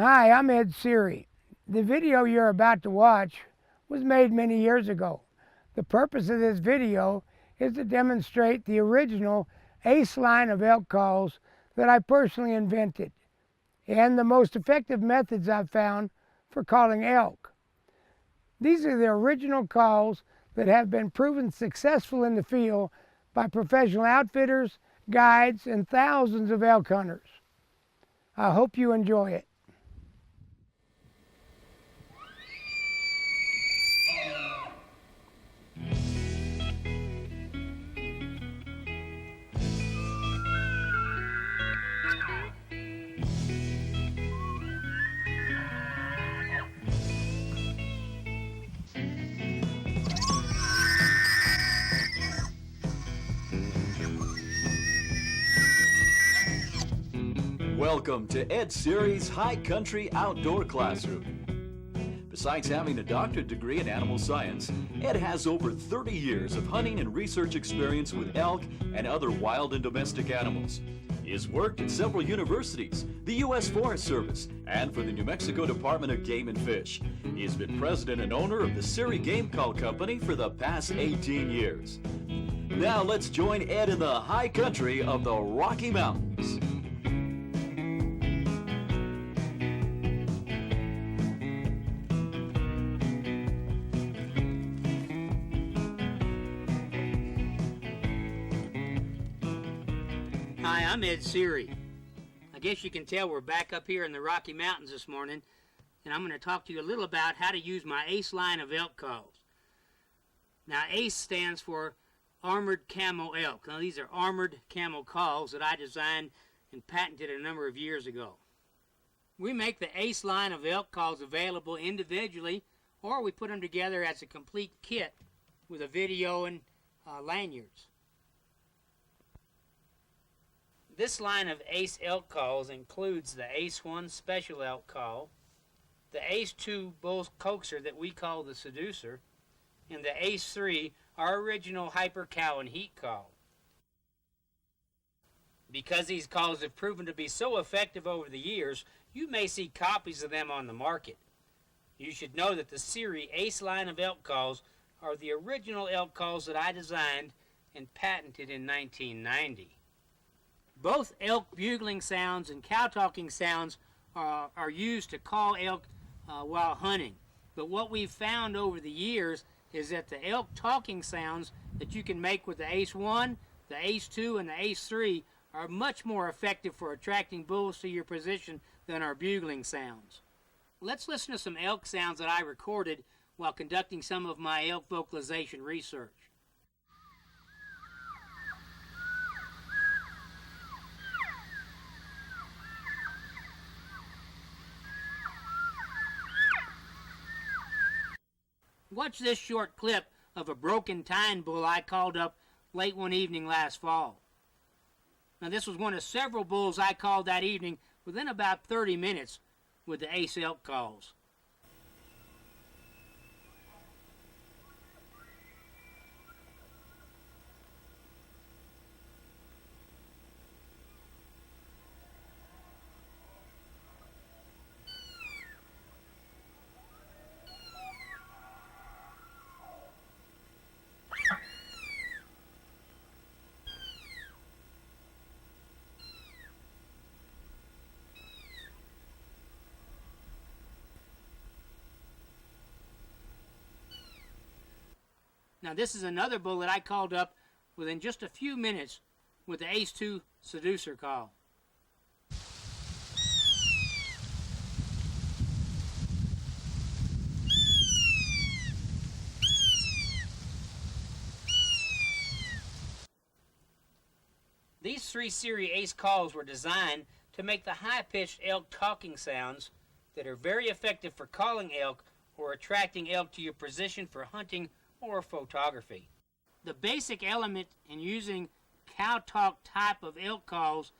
Hi, I'm Ed Sceery. The video you're about to watch was made many years ago. The purpose of this video is to demonstrate the original ACE line of elk calls that I personally invented and the most effective methods I've found for calling elk. These are the original calls that have been proven successful in the field by professional outfitters, guides, and thousands of elk hunters. I hope you enjoy it. Welcome to Ed Sceery's High Country Outdoor Classroom. Besides having a doctorate degree in animal science, Ed has over 30 years of hunting and research experience with elk and other wild and domestic animals. He has worked at several universities, the U.S. Forest Service, and for the New Mexico Department of Game and Fish. He has been president and owner of the Sceery Game Call Company for the past 18 years. Now let's join Ed in the high country of the Rocky Mountains. Hi, I'm Ed Sceery. I guess you can tell we're back up here in the Rocky Mountains this morning, and I'm going to talk to you a little about how to use my ACE line of elk calls. Now, ACE stands for Armored Camo Elk. Now, these are armored camo calls that I designed and patented a number of years ago. We make the ACE line of elk calls available individually, or we put them together as a complete kit with a video and lanyards. This line of ACE elk calls includes the ACE 1 Special Elk Call, the ACE 2 Bull Coaxer that we call the Seducer, and the ACE 3, our original Hyper Cow and Heat Call. Because these calls have proven to be so effective over the years, you may see copies of them on the market. You should know that the Sceery ACE line of elk calls are the original elk calls that I designed and patented in 1990. Both elk bugling sounds and cow talking sounds are used to call elk while hunting. But what we've found over the years is that the elk talking sounds that you can make with the ACE 1, the ACE 2, and the ACE 3 are much more effective for attracting bulls to your position than our bugling sounds. Let's listen to some elk sounds that I recorded while conducting some of my elk vocalization research. Watch this short clip of a broken tine bull I called up late one evening last fall. Now, this was one of several bulls I called that evening within about 30 minutes with the ACE elk calls. Now, this is another bull that I called up within just a few minutes with the ACE 2 Seducer call. These three Sceery ACE calls were designed to make the high-pitched elk talking sounds that are very effective for calling elk or attracting elk to your position for hunting or photography. The basic element in using cow talk type of elk calls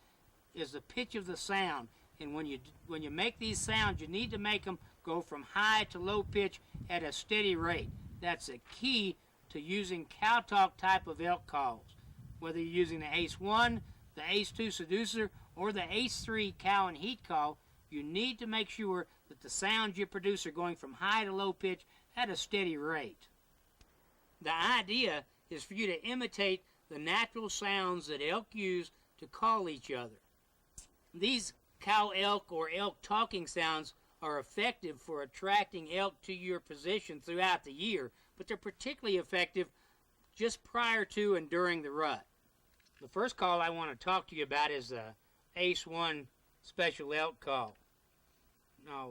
is the pitch of the sound, and when you make these sounds, you need to make them go from high to low pitch at a steady rate. That's a key to using cow talk type of elk calls. Whether you're using the ACE 1, the ACE 2 Seducer, or the ACE 3 Cow and Heat Call, you need to make sure that the sounds you produce are going from high to low pitch at a steady rate. The idea is for you to imitate the natural sounds that elk use to call each other. These cow elk or elk talking sounds are effective for attracting elk to your position throughout the year, but they're particularly effective just prior to and during the rut. The first call I want to talk to you about is the ACE-1 Special Elk Call. Now,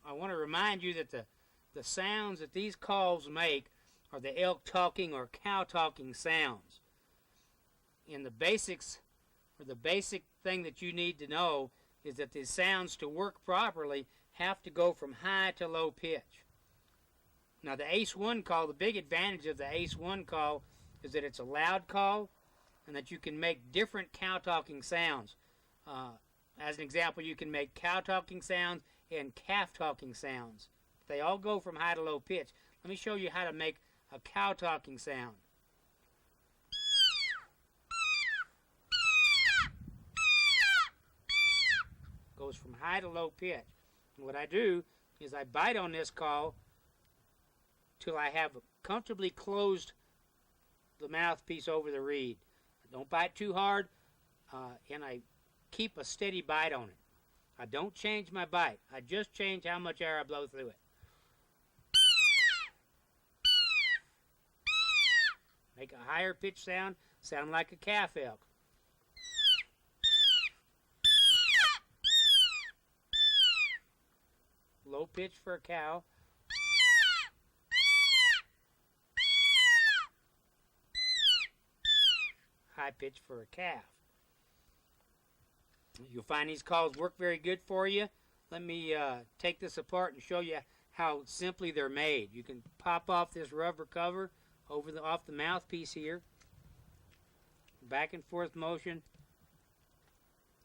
I want to remind you that the sounds that these calls make are the elk talking or cow talking sounds. And the basics, or the basic thing that you need to know, is that the sounds to work properly have to go from high to low pitch. Now the ACE-1 call, the big advantage of the ACE-1 call is that it's a loud call and that you can make different cow talking sounds. As an example, you can make cow talking sounds and calf talking sounds. They all go from high to low pitch. Let me show you how to make a cow talking sound. Goes from high to low pitch. And what I do is I bite on this call till I have comfortably closed the mouthpiece over the reed. I don't bite too hard, and I keep a steady bite on it. I don't change my bite. I just change how much air I blow through it. Make a higher pitch sound like a calf elk. Low pitch for a cow. High pitch for a calf. You'll find these calls work very good for you. Let me take this apart and show you how simply they're made. You can pop off this rubber cover off the mouthpiece here. Back and forth motion.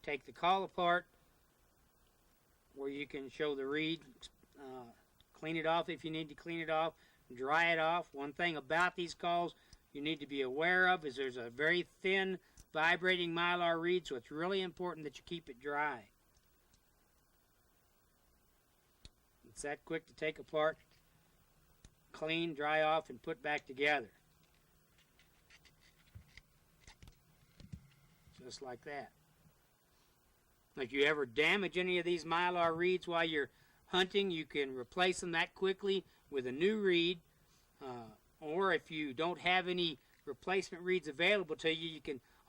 Take the call apart where you can show the reed. Clean it off if you need to clean it off. Dry it off. One thing about these calls you need to be aware of is there's a very thin vibrating mylar reed, so it's really important that you keep it dry. It's that quick to take apart, clean, dry off, and put back together. Just like that. If you ever damage any of these mylar reeds while you're hunting, you can replace them that quickly with a new reed. Or if you don't have any replacement reeds available to you,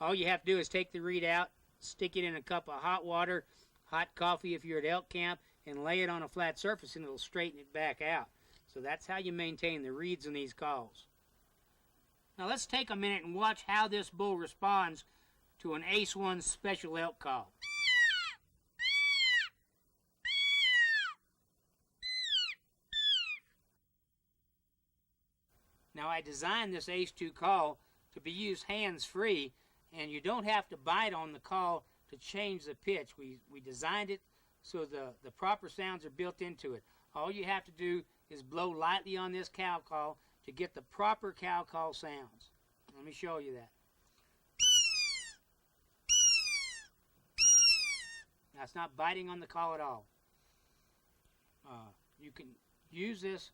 all you have to do is take the reed out, stick it in a cup of hot water, hot coffee if you're at elk camp, and lay it on a flat surface and it'll straighten it back out. So that's how you maintain the reeds in these calls. Now let's take a minute and watch how this bull responds to an ACE-1 Special Elk Call. Now I designed this ACE-2 call to be used hands-free, and you don't have to bite on the call to change the pitch. We designed it so the proper sounds are built into it. All you have to do is blow lightly on this cow call to get the proper cow call sounds. Let me show you that. Now it's not biting on the call at all. You can use this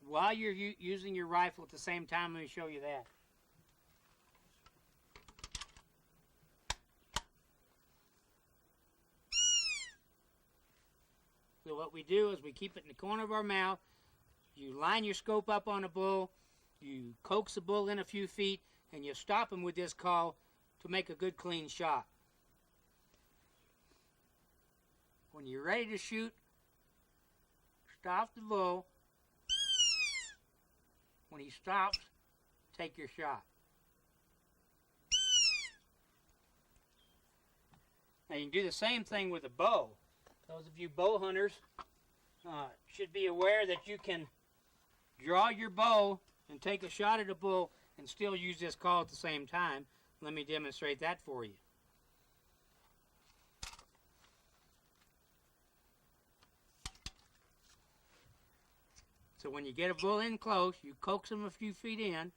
while you're using your rifle at the same time. Let me show you that. So what we do is we keep it in the corner of our mouth. You line your scope up on a bull, you coax the bull in a few feet, and you stop him with this call to make a good clean shot. When you're ready to shoot, stop the bull. When he stops, take your shot. Now you can do the same thing with a bow. Those of you bow hunters should be aware that you can draw your bow and take a shot at a bull and still use this call at the same time. Let me demonstrate that for you. So when you get a bull in close, you coax him a few feet in,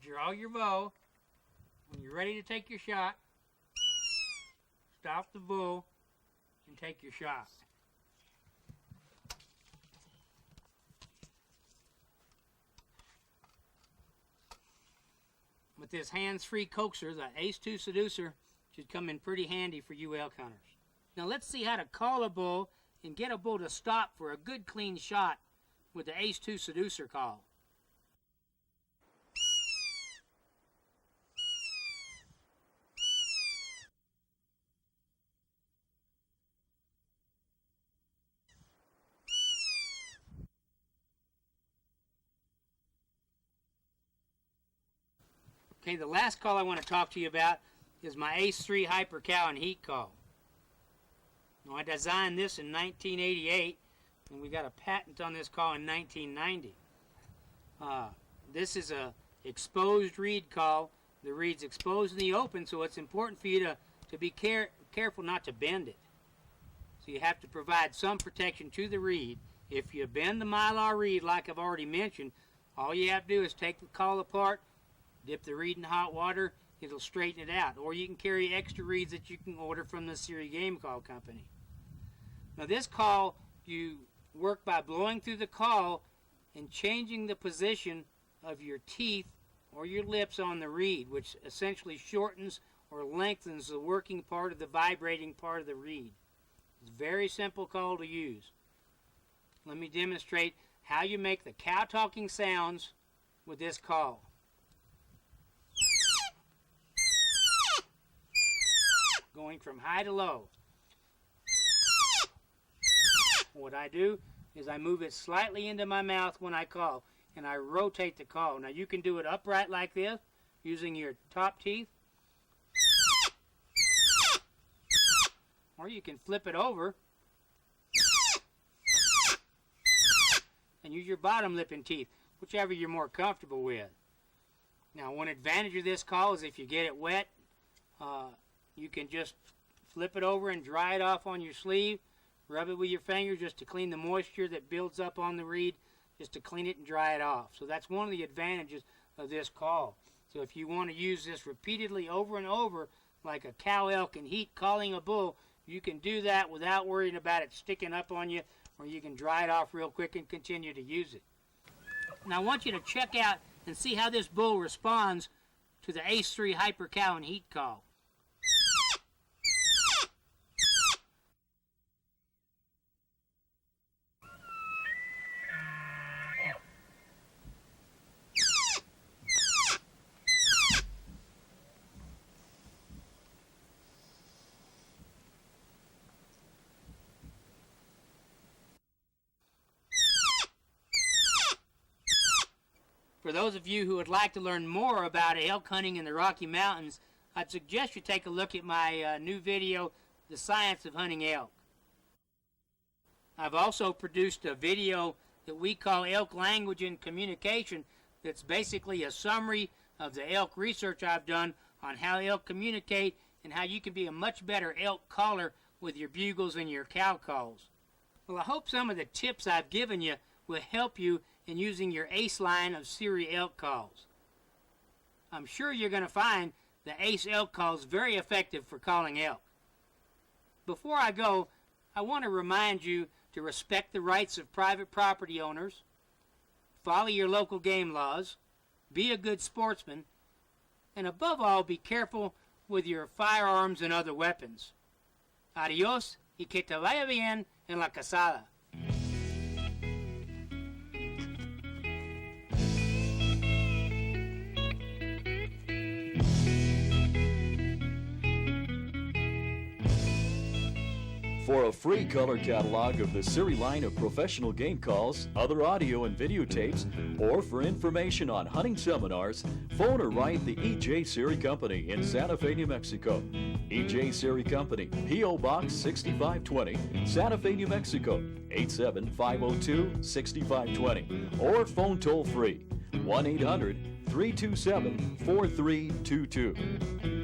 draw your bow. When you're ready to take your shot, stop the bull, and take your shot. With this hands-free coaxer, the Ace-2 Seducer should come in pretty handy for you elk hunters. Now let's see how to call a bull and get a bull to stop for a good clean shot with the Ace-2 Seducer call. Okay, the last call I want to talk to you about is my Ace-3 Hyper Cow and Heat call. Now, I designed this in 1988, and we got a patent on this call in 1990. This is a exposed reed call. The reed's exposed in the open, so it's important for you to be careful not to bend it. So you have to provide some protection to the reed. If you bend the mylar reed, like I've already mentioned, all you have to do is take the call apart, dip the reed in hot water, it'll straighten it out. Or you can carry extra reeds that you can order from the Sceery Game Call Company. Now this call, you work by blowing through the call and changing the position of your teeth or your lips on the reed, which essentially shortens or lengthens the working part of the vibrating part of the reed. It's a very simple call to use. Let me demonstrate how you make the cow-talking sounds with this call. Going from high to low. What I do is I move it slightly into my mouth when I call, and I rotate the call. Now you can do it upright like this, using your top teeth, or you can flip it over and use your bottom lip and teeth, whichever you're more comfortable with. Now one advantage of this call is if you get it wet, you can just flip it over and dry it off on your sleeve. Rub it with your finger just to clean the moisture that builds up on the reed, just to clean it and dry it off. So that's one of the advantages of this call. So if you want to use this repeatedly over and over, like a cow, elk, and heat calling a bull, you can do that without worrying about it sticking up on you, or you can dry it off real quick and continue to use it. Now I want you to check out and see how this bull responds to the Ace-3 Hyper Cow and Heat call. For those of you who would like to learn more about elk hunting in the Rocky Mountains, I'd suggest you take a look at my new video, The Science of Hunting Elk. I've also produced a video that we call Elk Language and Communication that's basically a summary of the elk research I've done on how elk communicate and how you can be a much better elk caller with your bugles and your cow calls. Well, I hope some of the tips I've given you will help you in using your ACE line of Sceery Elk Calls. I'm sure you're going to find the ACE Elk Calls very effective for calling elk. Before I go, I want to remind you to respect the rights of private property owners, follow your local game laws, be a good sportsman, and above all, be careful with your firearms and other weapons. Adios y que te vaya bien en la casada. For a free color catalog of the Sceery line of professional game calls, other audio and videotapes, or for information on hunting seminars, phone or write the E.J. Sceery Company in Santa Fe, New Mexico. E.J. Sceery Company, P.O. Box 6520, Santa Fe, New Mexico, 87502-6520, or phone toll free, 1-800-327-4322.